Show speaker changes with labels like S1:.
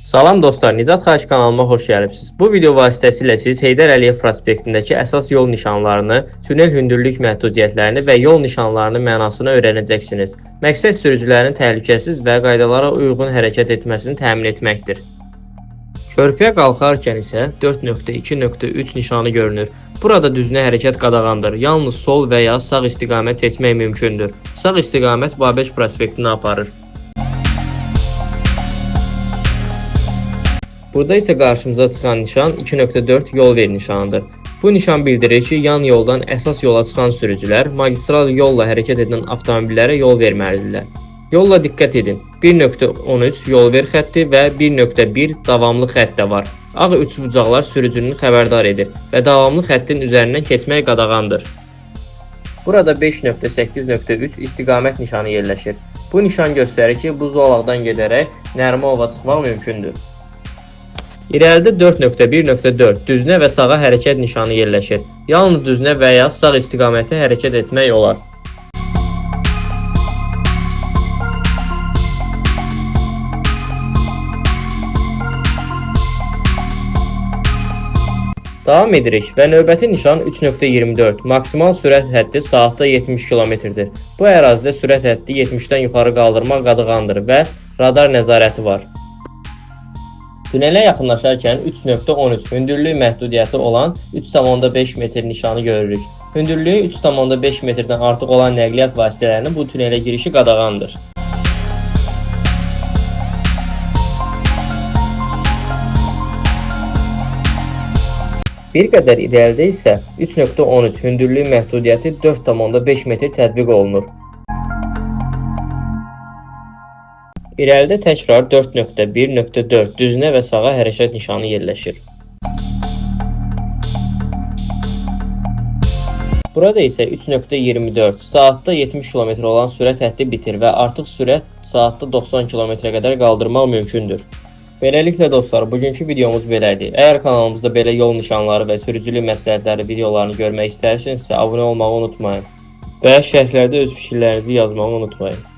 S1: Salam dostlar, Nicat Xahiş kanalıma xoş gəlibsiniz. Bu video vasitəsilə siz Heydər Əliyev prospektindəki əsas yol nişanlarını, tünel hündürlük məhdudiyyətlərini və yol nişanlarının mənasını öyrənəcəksiniz. Məqsəd sürücülərin təhlükəsiz və qaydalara uyğun hərəkət etməsini təmin etməkdir. Körpüyə qalxarkən isə 4.2.3 nişanı görünür. Burada düzünə hərəkət qadağandır. Yalnız sol və ya sağ istiqamət seçmək mümkündür. Sağ istiqamət Babək prospektinə aparır. Burada isə qarşımıza çıxan nişan 2.4 yol ver nişanıdır. Bu nişan bildirir ki, yan yoldan əsas yola çıxan sürücülər magistral yolla hərəkət edən avtomobillərə yol verməlidirlər. Yolla diqqət edin. 1.13 yol ver xətti və 1.1 davamlı xətt də var. Ağ üçbucaqlar sürücünü xəbərdar edir və davamlı xəttin üzərindən keçmək qadağandır. Burada 5.8.3 istiqamət nişanı yerləşir. Bu nişan göstərir ki, bu zolaqdan gedərək Nərimanova çıxmaq mümkündür. İrəlidə 4.1.4 düzünə və sağa hərəkət nişanı yerləşir. Yalnız düzünə və ya sağ istiqamətə hərəkət etmək olar. Davam edirik və növbəti nişan 3.24. Maksimal sürət həddi saatda 70 km-dir. Bu ərazidə sürət həddi 70-dən yuxarı qaldırmaq qadağandır və radar nəzarəti var. Tünelə yaxınlaşarkən 3.13 hündürlük məhdudiyyəti olan 3.5 metr nişanı görürük. Hündürlüyü 3.5 metrdən artıq olan nəqliyyat vasitələrinin bu tünelə girişi qadağandır. Bir qədər irəlidə isə 3.13 hündürlük məhdudiyyəti 4.5 metr tətbiq olunur. İrəlidə təkrar 4.1.4 düzünə və sağa hərəkət nişanı yerləşir. Burada isə 3.24 saatda 70 km olan sürət həddi bitir və artıq sürət saatda 90 km-ə qədər qaldırmaq mümkündür. Beləliklə dostlar, bugünkü videomuz belə idi. Əgər kanalımızda belə yol nişanları və sürücülük məsləhətləri videolarını görmək istərsinizsə, abunə olmağı unutmayın və şərhlərdə öz fikirlərinizi yazmağı unutmayın.